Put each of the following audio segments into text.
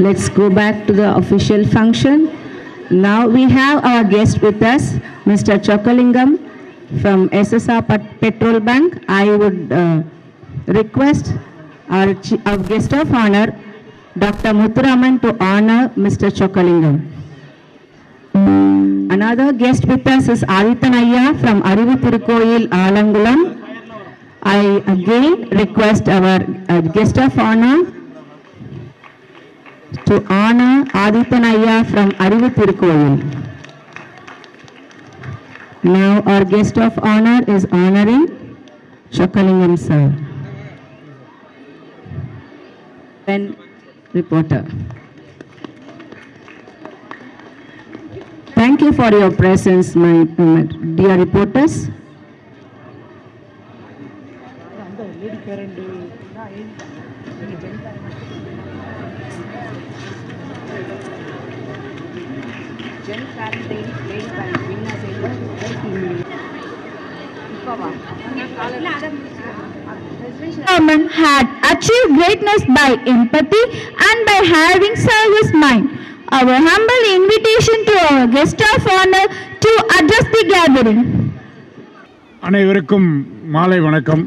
Let's go back to the official function. Now we have our guest with us, Mr. Chokalingam from SSR Petrol Bank. I would request our guest of honor, Dr. Muthuraman, to honor Mr. Chokalingam. Another guest with us is Adithan Ayya from Arivu Tirukoil, Alangulam. I again request our guest of honor to honor Adithan Ayya from Arivu Tirukoil. Now our guest of honor is honoring Chokalingam sir. Then reporter. Thank you for your presence, my dear reporters. Chairman had achieved greatness by empathy and by having service mind. Our humble invitation to our guest of honor to address the gathering. அனைவருக்கும் மாலை வணக்கம்.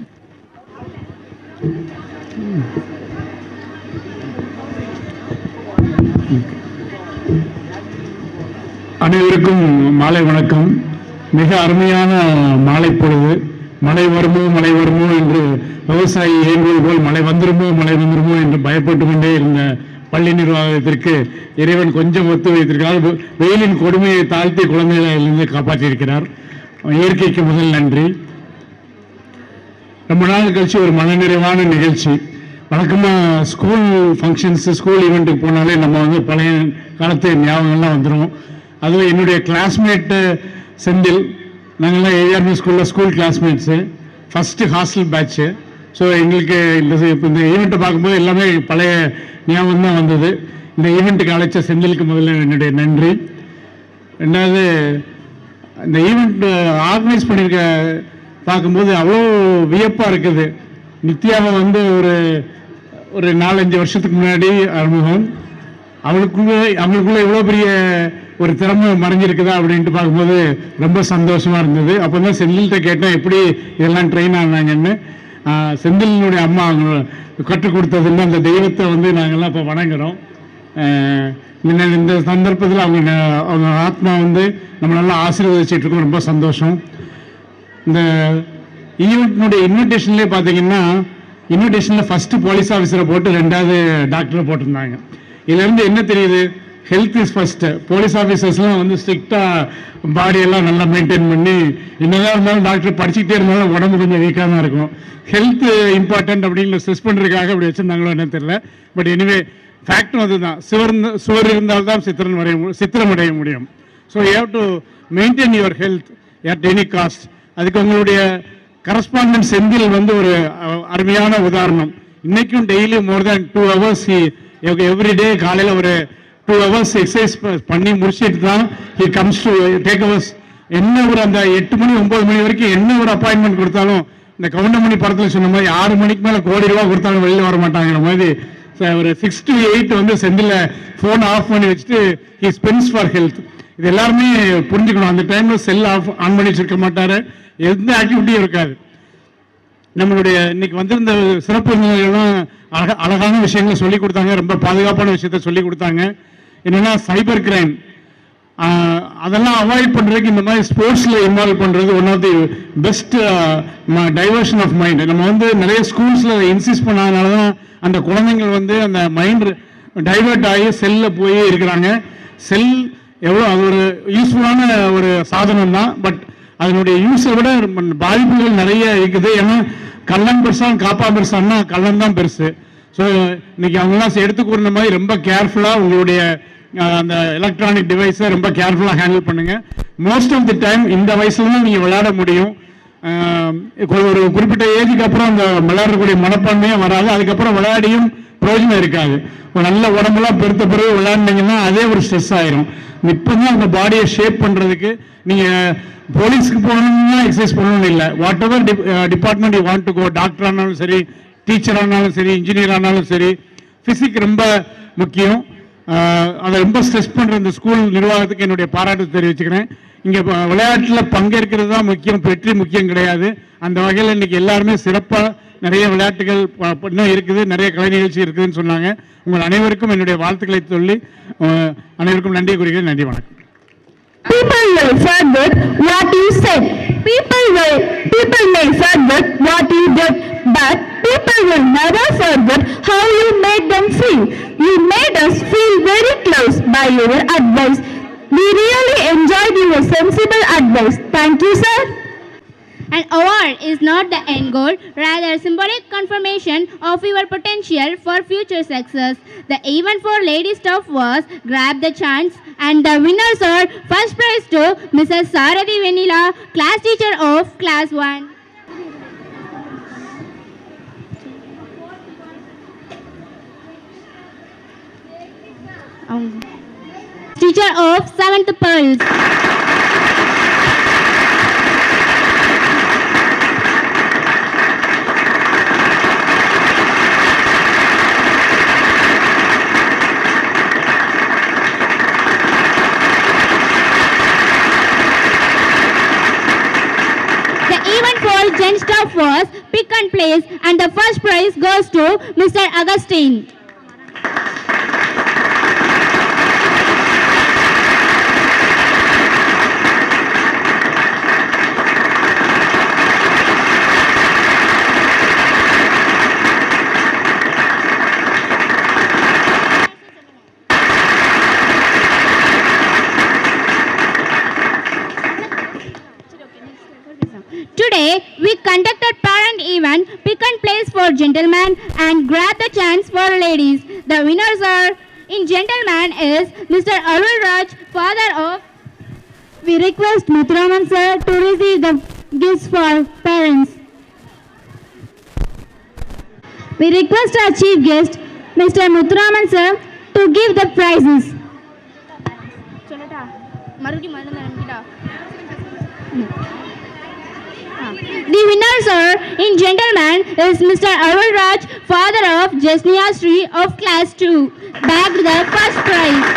அனைவருக்கும் மாலை வணக்கம். மிக அருமையான மாலை பொழுது. மழை வருமோ மழை வருமோ என்று விவசாயி ஏங்குவது போல் மழை வந்துருமோ என்று பயப்பட்டு கொண்டே இருந்த பள்ளி நிர்வாகத்திற்கு இறைவன் கொஞ்சம் ஒத்து வைத்திருக்கிறார். வெயிலின் கொடுமையை தாழ்த்தி குழந்தைகளிலிருந்து காப்பாற்றியிருக்கிறார். இயற்கைக்கு முதல் நன்றி. ரொம்ப நாள் கழிச்சு ஒரு மன நிறைவான நிகழ்ச்சி. வழக்கமாக ஸ்கூல் ஃபங்க்ஷன்ஸ் ஸ்கூல் ஈவெண்ட்டுக்கு போனாலே நம்ம பழைய காலத்து ஞாபகங்கள்லாம் வந்துடும். அதுவும் என்னுடைய கிளாஸ்மேட்டு செந்தில், நாங்கள்லாம் ஏஆர்பி ஸ்கூலில் school classmates, first hostel batch. So எங்களுக்கு இந்த ஈவெண்ட்டை பார்க்கும்போது எல்லாமே பழைய ஞாபகம் தான் வந்தது. இந்த ஈவெண்ட்டுக்கு அழைச்ச செந்திலுக்கு முதல்ல என்னுடைய நன்றி. ரெண்டாவது, இந்த ஈவெண்ட் ஆர்கனைஸ் பண்ணியிருக்க பார்க்கும்போது அவ்வளோ வியப்பாக இருக்குது. நித்யாவை ஒரு 4-5 வருஷத்துக்கு முன்னாடி அறிமுகம். அவங்களுக்குள்ள இவ்வளோ பெரிய ஒரு திறமை மறைஞ்சிருக்குதா அப்படின்ட்டு பார்க்கும்போது ரொம்ப சந்தோஷமாக இருந்தது. அப்போ தான் செந்தில்கிட்ட கேட்டேன் எப்படி இதெல்லாம் ட்ரெயின் ஆனாங்கன்னு. செந்திலினுடைய அம்மா அவங்க கற்றுக் கொடுத்ததுன்னு அந்த தெய்வத்தை நாங்கள்லாம் இப்போ வணங்குறோம். இந்த சந்தர்ப்பத்தில் அவங்க ஆத்மா நம்ம நல்லா ஆசீர்வதிச்சிட்டு இருக்கோம். ரொம்ப சந்தோஷம். இந்த ஈவெண்ட்னுடைய இன்விடேஷன்லேயே பார்த்தீங்கன்னா, இன்விடேஷனில் ஃபஸ்ட்டு போலீஸ் ஆஃபீஸரை போட்டு 2வது டாக்டரை போட்டிருந்தாங்க. இதுலேருந்து என்ன தெரியுது? Health is first. போலீஸ் ஆஃபீஸர்ஸ்லாம் ஸ்ட்ரிக்டாக பாடியெல்லாம் நல்லா மெயின்டைன் பண்ணி, என்னதான் இருந்தாலும் டாக்டர் படிச்சுக்கிட்டே இருந்தாலும் உடம்பு கொஞ்சம் வீக்காக தான் இருக்கும். ஹெல்த் இம்பார்ட்டன்ட் அப்படின்னு ஸ்ட்ரெஸ் பண்ணுறதுக்காக அப்படி வச்சுருந்தாங்களோ என்ன தெரியல. பட் எனிவே ஃபேக்டும் அதுதான். சுவர் இருந்தால்தான் சித்திரம் அடைய முடியும். So you have to maintain your health at any cost. அதுக்கு உங்களுடைய கரஸ்பாண்டன்ட் செந்தில் ஒரு அருமையான உதாரணம். இன்னைக்கும் டெய்லி மோர் தேன் 2 hours எவ்ரிடே காலையில் ஒரு 2 hours எக்ஸசைஸ் பண்ணி முடிச்சுட்டு தான் he comes to take hours. என்ன அந்த 8 மணி 9 மணி வரைக்கும் என்ன ஒரு அப்பாயின்மெண்ட் கொடுத்தாலும், இந்த கவுண்டமணி படத்தில் சொன்ன மாதிரி 6 மணிக்கு மேலே ₹1 கோடி கொடுத்தாலும் வெளியில் வர மாட்டாங்கிற மாதிரி ஒரு 6 to 8 செந்தில் ஃபோன் ஆஃப் பண்ணி வச்சுட்டு ஹி ஸ்பென்ஸ் ஃபார் ஹெல்த். இது எல்லாருமே புரிஞ்சுக்கணும். அந்த டைமில் செல் ஆன் பண்ணி வச்சிருக்க மாட்டார், எந்த ஆக்டிவிட்டியும் இருக்காது. நம்மளுடைய இன்னைக்கு வந்திருந்த சிறப்பு விருந்தினர்கள்லாம் அழகான விஷயங்களை சொல்லிக் கொடுத்தாங்க. ரொம்ப பாதுகாப்பான விஷயத்த சொல்லிக் கொடுத்தாங்க. என்னன்னா சைபர் கிரைம், அதெல்லாம் அவாய்ட் பண்ணுறதுக்கு இந்த மாதிரி ஸ்போர்ட்ஸில் இன்வால்வ் பண்ணுறது one of the best diversion of mind. நம்ம நிறைய ஸ்கூல்ஸில் இன்சிஸ்ட் பண்ணாதனால தான் அந்த குழந்தைங்கள் அந்த மைண்ட் டைவர்ட் ஆகி செல்லில் போய் இருக்கிறாங்க. செல் எவ்வளோ அது ஒரு யூஸ்ஃபுல்லான ஒரு சாதனம் தான். பட் அதனுடைய யூஸை விட பாதிப்புகள் நிறைய இருக்குது. ஏன்னா கள்ளன் பெருசான் காப்பா பெருசான்னா கள்ளன் தான் பெருசு. ஸோ இன்னைக்கு அவங்களாம் எடுத்து கூறின மாதிரி ரொம்ப கேர்ஃபுல்லாக உங்களுடைய அந்த எலக்ட்ரானிக் டிவைஸை ரொம்ப கேர்ஃபுல்லாக ஹேண்டில் பண்ணுங்க. மோஸ்ட் ஆஃப் தி டைம் இந்த வயசுல தான் நீங்கள் விளையாட முடியும். ஒரு குறிப்பிட்ட ஏஜுக்கு அப்புறம் அந்த விளையாடக்கூடிய மனப்பான்மையே வராது. அதுக்கப்புறம் விளையாடியும் பிரயோஜனம் இருக்காது. நல்ல உடம்பெல்லாம் பெருத்த பிறகு விளையாண்டிங்கன்னா அதே ஒரு ஸ்ட்ரெஸ் ஆயிரும். இப்பதான் அந்த பாடியை ஷேப் பண்றதுக்கு நீங்க போலீஸ்க்கு போகணும்னா எக்ஸசைஸ் பண்ணணும் இல்லை. Whatever department you want to go, doctor ஆனாலும் சரி, டீச்சர் ஆனாலும் சரி, இன்ஜினியர் ஆனாலும் சரி, பிசிக் ரொம்ப முக்கியம். அதை ரொம்ப ஸ்ட்ரெஸ் பண்ணுற இந்த ஸ்கூல் நிர்வாகத்துக்கு என்னுடைய பாராட்டு தெரிவிச்சுக்கிறேன். இங்கே விளையாட்டில் பங்கேற்கிறது தான் முக்கியம், வெற்றி முக்கியம் கிடையாது. அந்த வகையில் இன்னைக்கு எல்லாருமே சிறப்பாக நிறைய விளையாட்டுகள் இன்னும் இருக்குது, நிறைய கலை நிகழ்ச்சி இருக்குதுன்னு சொன்னாங்க. உங்கள் அனைவருக்கும் என்னுடைய வாழ்த்துக்களை சொல்லி அனைவருக்கும் நன்றி கூறுகிறேன். நன்றி, வணக்கம். People will forget what you said. People may forget what you did, but people will never forget how you made them feel. You made us feel very close by your advice. We really enjoyed your sensible advice. Thank you, sir. An award is not the end goal, rather symbolic confirmation of your potential for future success. The event for lady staff was Grab the Chance, and the winners are first prize to Mrs. Sarathi Venila, class teacher of class 1. Teacher of 7th Pearls. Gen staff was pick and place, and the first prize goes to Mr. Augustine. Today, we conducted parent event, pick and place for gentlemen and grab the chance for ladies. The winners are, in gentleman is Mr. Arul Raj, father of. We request Muthuraman sir to receive the gifts for parents. We request our chief guest, Mr. Muthuraman sir, to give the prizes. The winners are, in gentleman is Mr. Arul Raj, father of Jasniya Sri of class 2, bagged the first prize.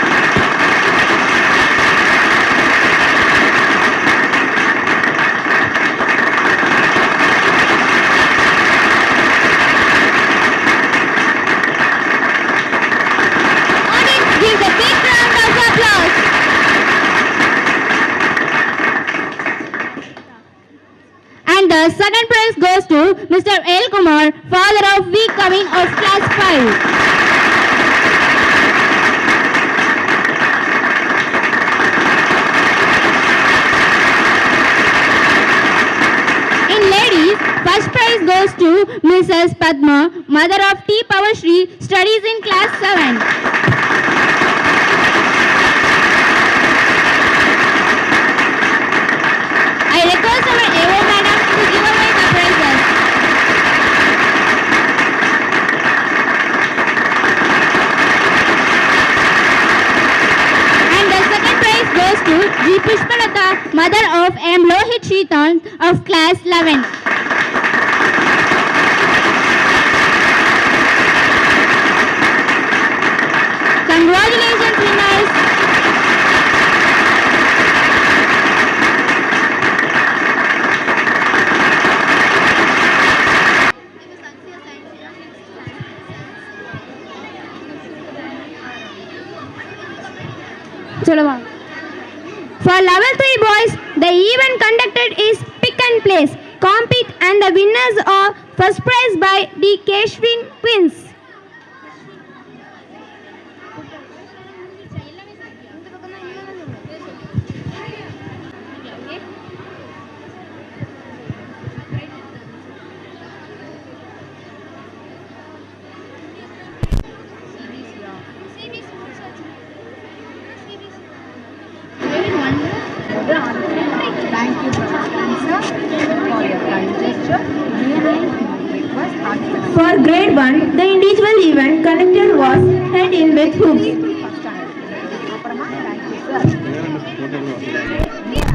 Audience, give the big round of applause. And the second prize goes to Mr. L. Kumar, father of V. Coming of class 5. In ladies, first prize goes to Mrs. Padma, mother of T. Pavashri, studies in class 7. I request our AO madam to give away the prizes. And the second prize goes to G. Pushpalata, mother of M. Lohit Sheetan of class 11. Congratulations, winners. For level 3 boys, the event conducted is pick and place, compete, and the winners are first prize by the Keshwin twins. Thank you, Mr. Spencer, for your kind gesture. For grade 1, the individual event conducted was held in with hoops.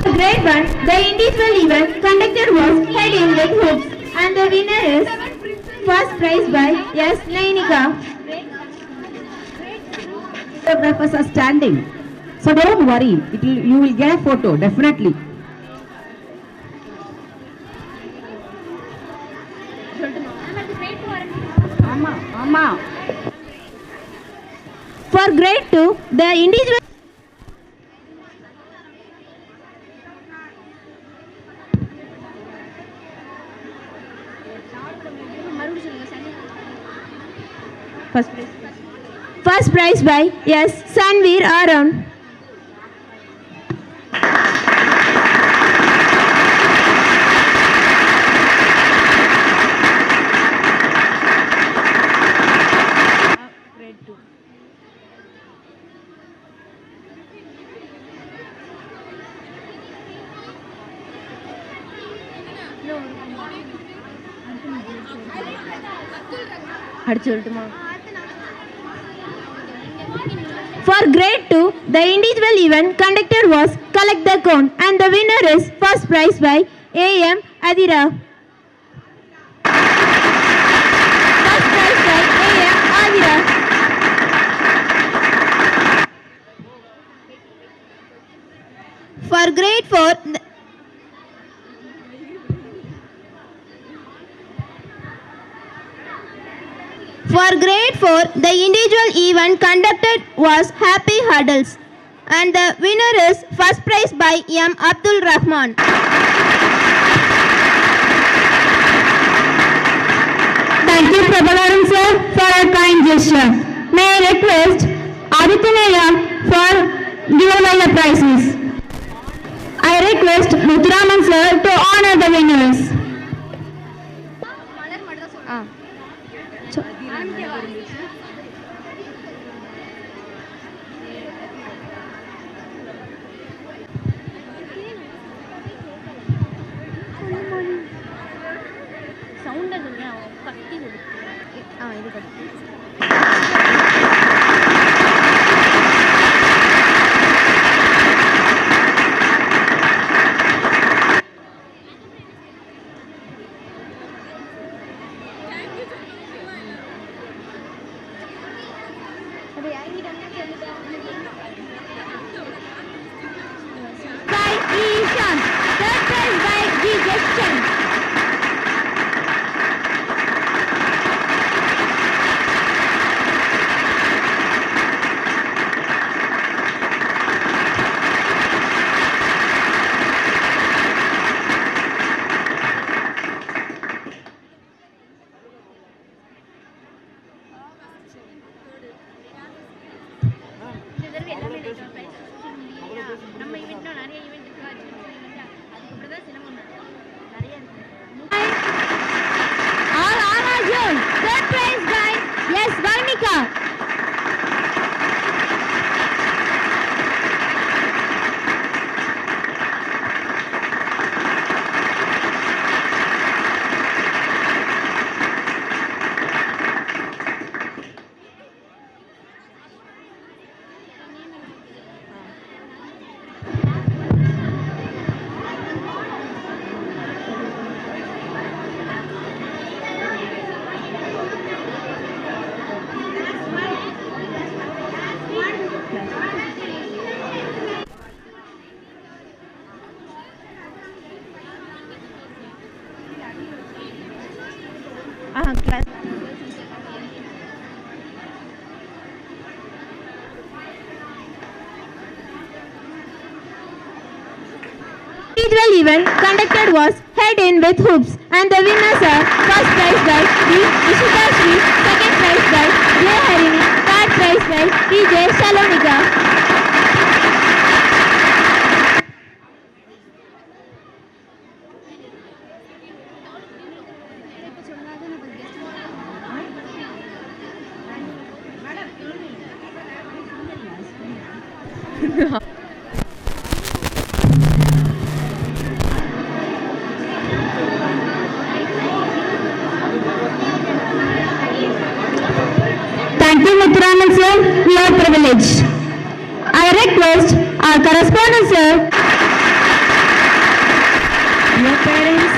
For grade 1, the individual event conducted was held in with hoops, and the winner is first prize by S. Nainika. The photographers are standing. So don't worry, you will get a photo, definitely. For grade 2, the individual first prize by S. Sanveer Aaron. For grade 2, the individual event conducted was Collect the Cone, and the winner is first prize by A.M. Adira. First prize by A.M. Adira. For grade 4, the individual event conducted was Happy Huddles, and the winner is first prize by M. Abdul Rahman. Thank you, Prabhakaran sir, for a kind gesture. May I request Aditya for giving away the prizes. I request Muthuraman sir to honor the winners. Individual event conducted was Head In with Hoops, and the winners are first prize by D. Ishita Shri, second prize by J. Harini, third prize by T.J. Salonika. Thank you, Muthuraman sir, your privilege. I request our correspondent sir. Dear parents,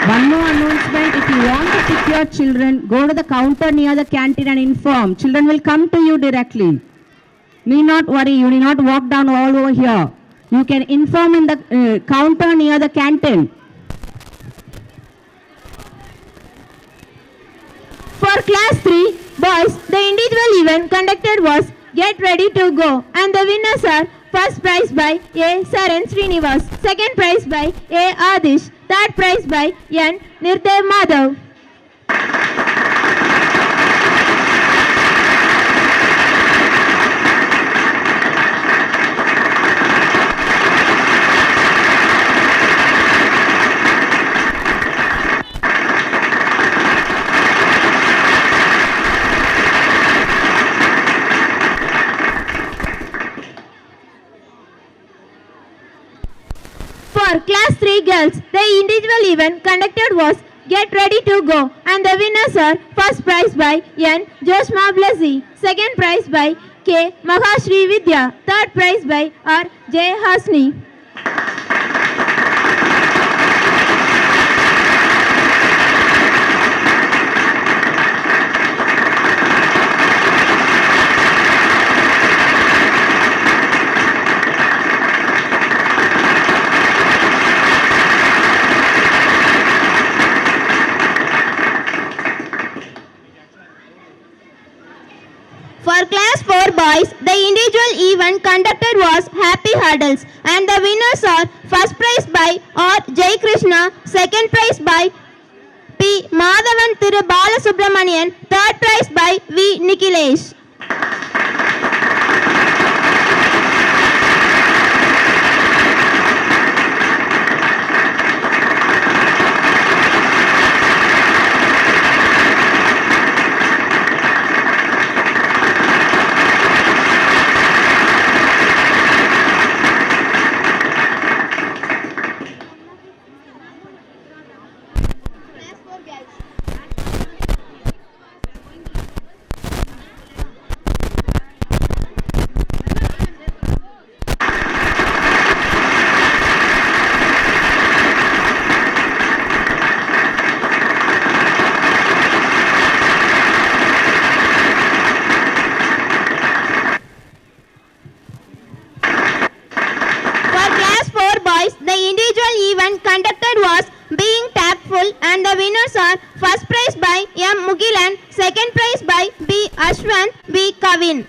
one more announcement. If you want to pick your children, go to the counter near the canteen and inform. Children will come to you directly. Need not worry, you need not walk down all over here. You can inform in the counter near the canteen. For class 3 boys, the individual event conducted was Get Ready to Go, and the winners are first prize by A. Saran Srinivas, second prize by A. Adish, third prize by N. Nirdev Madhav. For class 3 girls, the individual event conducted was Get Ready to Go, and the winners are first prize by N. Joshma Blasi, second prize by K. Mahashri Vidya, third prize by R. J. Hasni. For class 4 boys, the individual event conducted was Happy Hurdles, and the winners are first prize by R. Jai Krishna, second prize by P. Madhavan Thiru Balasubramanian, third prize by V. Nikhilesh. The individual event conducted was Being Tactful, and the winners are first prize by M. Mugilan, second prize by B. Ashwant, B. Kavin.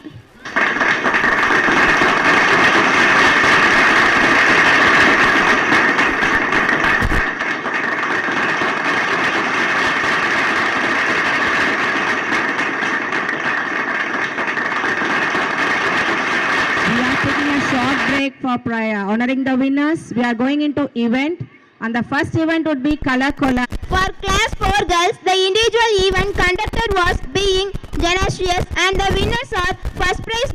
We are taking a short break for prayer. Honoring the winners, we are going into event, and the first event would be Color Collab. For class 4 girls, the individual event conducted was Being Generous, and the winners are first prize